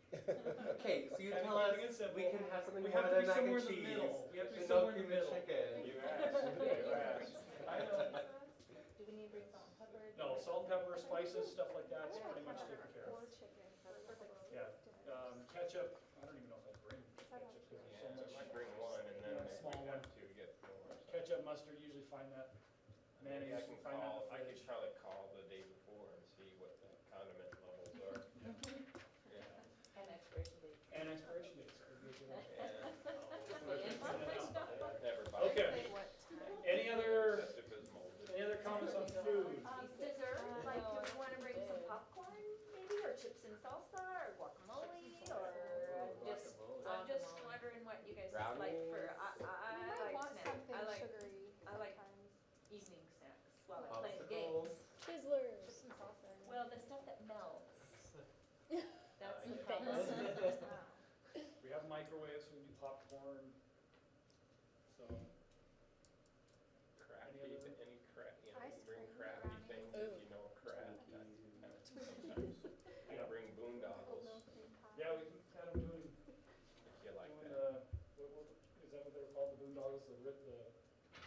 Okay, so you Kinda tell us keeping it simple. we can have something We more have to than be mac somewhere and in the cheese. middle. We have to be and somewhere no in the cream and middle. chicken. You asked, you asked. I know. Do we need to bring salt and pepper? No, salt, pepper, spices, stuff like that's pretty much taken care Or of. chicken. Perfect. Yeah. Ketchup, I don't even know if I'd bring ketchup because there's so Yeah, much. I might bring one and then Yeah, if small we one. have to get more. so. Ketchup, mustard, usually find that. Maybe Mayonnaise, I can find that in call, the I could fridge. probably call the day before and see what the condiment levels are. Yeah. And expiration date. And expiration dates. Could be a good one. Yeah. Never buy. Okay. Say what time. Any other, Except if it's molded. any other comments on food? Dessert, like, do we wanna bring some popcorn maybe, or chips and salsa, or guacamole, or I'm just wondering what you guys like for, We I might like want snacks. something I like sugary I like- sometimes. evening snacks while I'm playing Popsicles. games. Twizzlers. Some salsa. Well, the stuff that melts. That's the Yeah. thing. We have microwaves, we can do popcorn. So, Crafty, Any other- any you know, Ice bring cream, crafty brownies. things Ooh. if you know craft. Sometimes. You know, bring boondoggles Oatmeal cream pie. yeah, we can kind of doing, if you like doing, that. is that what they were called, the boondoggles, the races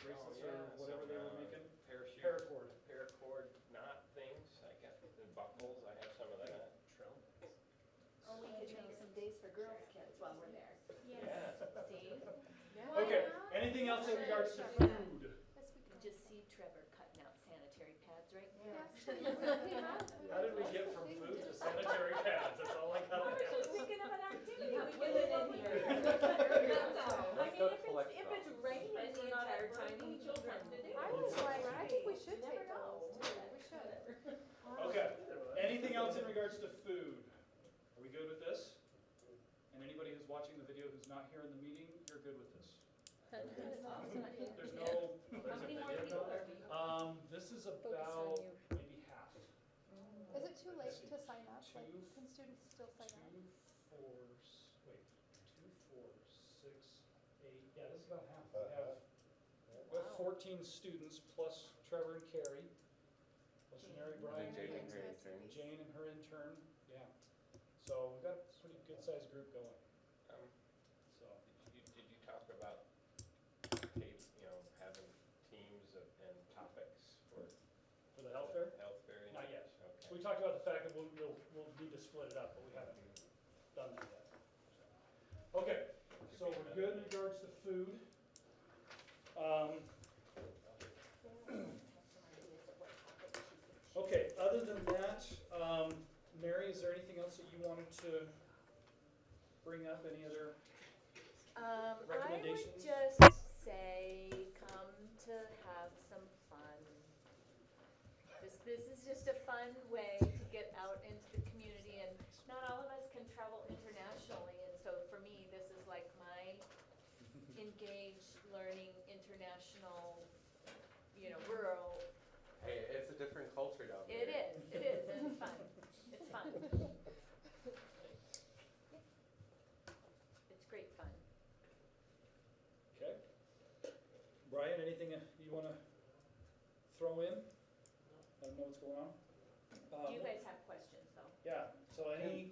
Oh, or yeah, whatever some, they were making? Parachute. Paracord. Paracord knot things, I got the buckles, I have some of that. Oh, we could make some days for girls' kids while we're there. Yeah. See? Yeah. Okay, anything else in regards to food? Yes, we can. Just see Trevor cutting out sanitary pads right now. Yes, we came out. How did we get from food to sanitary pads? That's all I got. I was just thinking of an activity. You have We women do in it here. That's all. I Let's mean, go if collect it's raining But the you're not entire at work, time, you we need children something to do. to I do. was like, I think we You should never take know. those too. We should. Okay, anything else in regards to food? Are we good with this? And anybody who's watching the video who's not here in the meeting, you're good with this? There's no, How there's many a more people are we? this is Focus about on you. maybe half. Is it too late to sign up? Like, Two- can students still sign up? 2, 4, wait, 2, 4, 6, 8, yeah, this is about half. We have 14 students plus Trevor and Carrie, plus Mary, Brian, Jane Jane, and her intern. Jane and her intern, yeah. So we've got a pretty good sized group going, Um, so. did you talk about having teams and topics for For the health fair? Health fair? Not yet. Okay. We talked about the fact that we'll need to split it up, but we haven't done that yet. Okay, so we're good in regards to food. Okay, other than that, Mary, is there anything else that you wanted to bring up? Any other? I would Recommendations? just say, come to have some fun. This is just a fun way to get out into the community, and not all of us can travel internationally, and so for me, this is like my engaged, learning, international, rural. Hey, it's a different culture down there. It is, and it's fun. It's fun. It's great fun. Okay. Brian, anything you want to throw in? I don't know what's going on. You guys have questions, though. Yeah, so any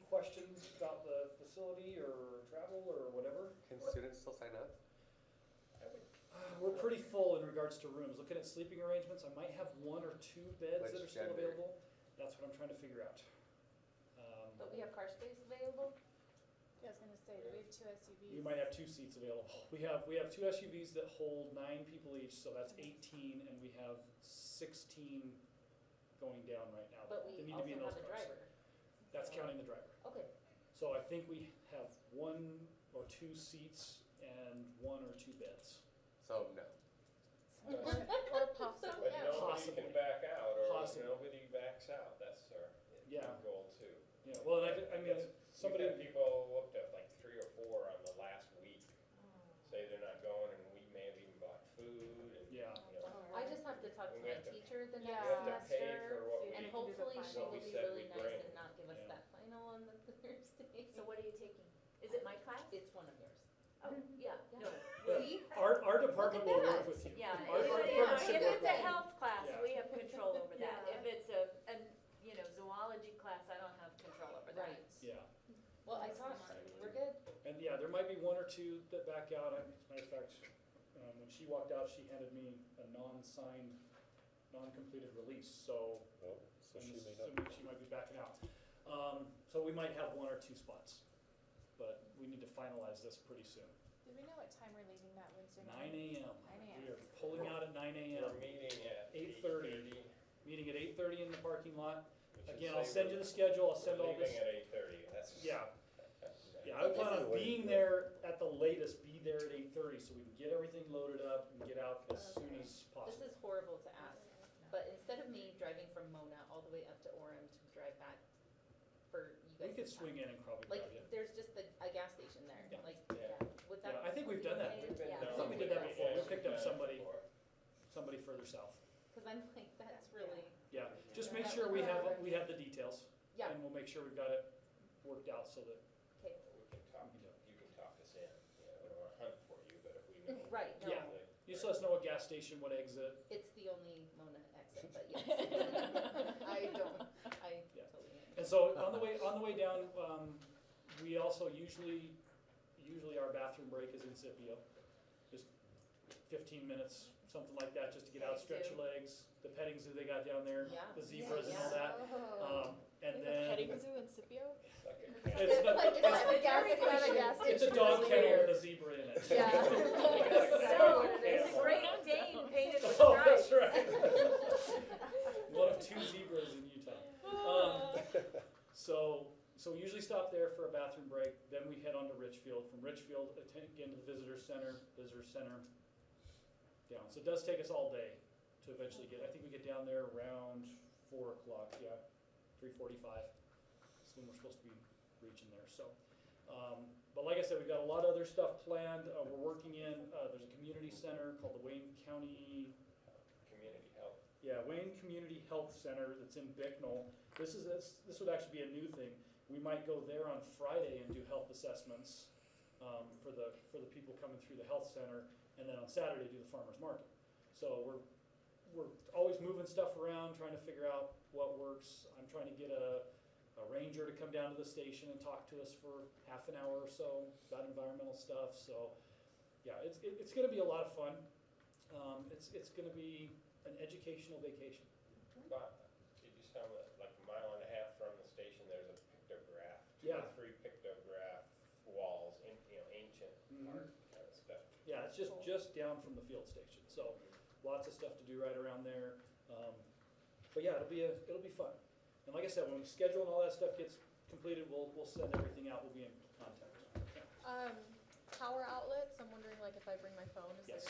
questions about the facility or travel or whatever? Can students still sign up? We're pretty full in regards to rooms. Looking at sleeping arrangements, I might have 1 or 2 beds that Which are still gender? available. That's what I'm trying to figure out. But we have car space available? Yeah, I was gonna say, do we have 2 SUVs? You might have 2 seats available. We have 2 SUVs that hold 9 people each, so that's 18, and we have 16 going down right now. But They we need to be in also those have a cars. driver. That's counting the driver. Okay. So I think we have 1 or 2 seats and 1 or 2 beds. So, no. Or possibly. But nobody Possibly. can back out, or Possibly. nobody backs out, that's our Yeah. goal too. Yeah, well, and I mean, somebody, We've had people looked at like 3 or 4 on the last week, say they're not going, and we may have even bought food and, yeah. I just have to talk to We my have to- teacher the we next have to pay semester, for what we, and can do the hopefully she final. will What we be said really we'd nice bring. and not give us Yeah. that final on the Thursday. So what are you taking? Is it my class? It's one of yours. Oh, yeah, no. But See? our department will work with you. Yeah, Our if department should it's work a with you. health class, Yeah. we have control Well, I saw, we're good. And yeah, there might be one or two that back out. As a matter of fact, when she walked out, she handed me a non-signed, non-completed release, so Oh, so I'm she may assuming not. she might be backing out. So we might have one or two spots, but we need to finalize this pretty soon. Did we know what time we're leaving that Wednesday 9 morning? AM. 9 a.m. We are pulling out at 9 AM. We're meeting at 8:30. 8:30. Meeting at 8:30 in the parking lot. which is Again, I'll say send you the schedule, I'll send we're all this. leaving at 8:30, that's. Yeah, yeah, I So would plan this on is- being there at the latest, be there at 8:30, so we can get everything loaded up and get out as soon Okay. as This possible. is horrible to ask, but instead of me driving from Mona all the way up to Orem to drive back for you guys. We could to swing in and probably Like, grab you. there's just a gas station there, Yeah. like, Yeah. would that? Yeah, I think we've done that. okay? We've been Yeah. down. I think we did that with before. We yeah, picked we've up done it somebody. before. Somebody further south. Cause I'm like, that's really, Yeah, just Yeah. make sure we have the details. yeah, And we'll make sure we've got it worked out so that okay, We can talk, you can talk us in, you know, we don't wanna hunt for you, but if we know. right, no, Yeah. you just let us know what gas station, what exit. it's the only Mona exit, but yes. I Yeah. totally. And so on the way down, we also usually our bathroom break is in Scipio. Just 15 minutes, something like that, just to get out, stretch your legs, the petting zoo they got down there, Yeah. the zebras and all Yeah. that. Oh. And We have a petting then zoo in Scipio? Like a- it's not, Like, it's not a gas It's station. not a gas it's a station. dog It's kennel weird. with a zebra in it. Yeah. So, there's a Great Dane painted with Oh, stripes. that's right. One of 2 zebras in Utah. So we usually stop there for a bathroom break, then we head on to Richfield. From Richfield, again to the visitor center, down. So it does take us all day to eventually get, I think we get down there around 4 o'clock, yeah, 3:45. That's when we're supposed to be reaching there, so. But like I said, we've got a lot of other stuff planned. We're working in, there's a community center called the Wayne County Community health. Yeah, Wayne Community Health Center that's in Bicknell. This would actually be a new thing. We might go there on Friday and do health assessments for the people coming through the health center, and then on Saturday do the farmer's market. So we're always moving stuff around, trying to figure out what works. I'm trying to get a ranger to come down to the station and talk to us for half an hour or so about environmental stuff. So yeah, it's going to be a lot of fun. It's going to be an educational vacation. But did you tell me that like a mile and a half from the station, there's a pictograph, 2 Yeah. or 3 pictograph walls, in, you know, ancient art kind of stuff. Yeah, it's just down from the field station, so lots of stuff to do right around there. But yeah, it'll be fun. And like I said, when the schedule and all that stuff gets completed, we'll send everything out. We'll be in contact. Power outlets, I'm wondering like if I bring my phone, is Yes.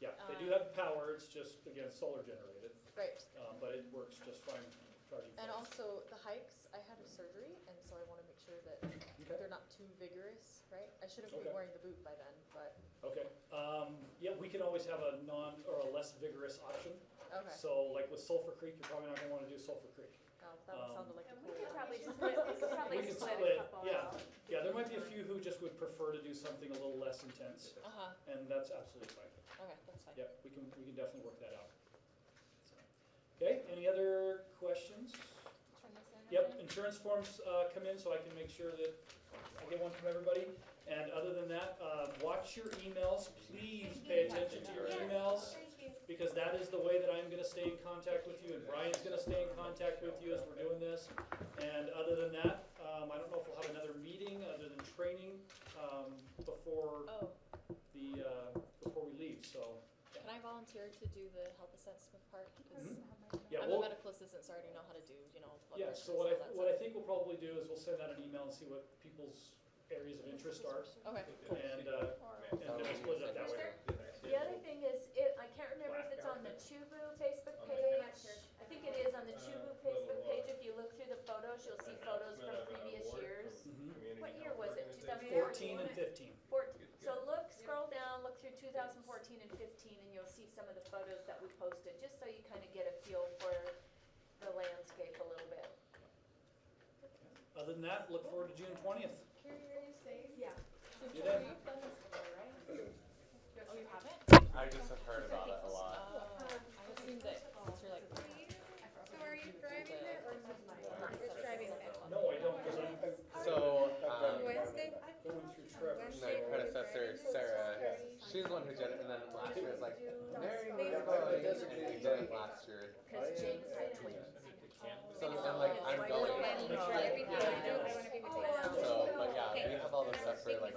there? Yeah, they do have power. It's just again solar generated, Right. but it works just fine charging. And phones. also the hikes, I had a surgery and so I wanna make sure that Okay. they're not too vigorous, right? I should have Okay. been wearing the boot by then, but, Okay. Yeah, we can always have a a less vigorous option. okay. So like with Sulphur Creek, you're probably not gonna want to do Sulphur Creek. Oh, that one Um, sounded like a And cool we could one. probably split, we could probably We can split a split, couple yeah. out. Yeah, there might be a few who just would prefer to do something a little less intense, Uh-huh, and that's absolutely fine. okay, that's fine. Yep, we can definitely work that out. So, okay, any other questions? Turn this in. Yep, okay? insurance forms come in so I can make sure that I get one from everybody. And other than that, watch your emails. Please pay attention to your emails, Thank you. because that is the way that I'm gonna stay in contact with you, and Brian's gonna stay in contact with you as we're doing this. And other than that, I don't know if we'll have another meeting other than training before Oh, before we leave, so. can I volunteer to do the health assessment part? 'Cause Yeah, I'm a we'll, medical assistant, so I already know how to do, blood yeah, pressures so and what all that I stuff. think we'll probably do is we'll send out an email and see what people's areas of interest are, Okay. and then we'll split it up that way. The other thing is, I can't remember if it's on the Chubu Facebook page. I think it is on the Chubu Facebook page. If you look through the photos, you'll see photos from previous years. Mhm. What year was it? 14 and 15. 14. So scroll down, look through 2014 and 15, and you'll see some of the photos that we posted, just so you kind of get a feel for the landscape a little bit. Other than that, look forward to June 20th. Carrie, are you safe? Yeah. You did. You've done this before, right? Oh, you haven't? I just have heard about it a lot. I assumed that since you're like. So are you driving it or just driving it? No, I don't, because I'm, So, she's the one who did it, and then last year was like, Mary, They you're were going, doing and we did it last year. Cause James had twins. So I'm like, I'm going. Everything I do, I wanna be with you. So, but yeah, we have all this stuff for like,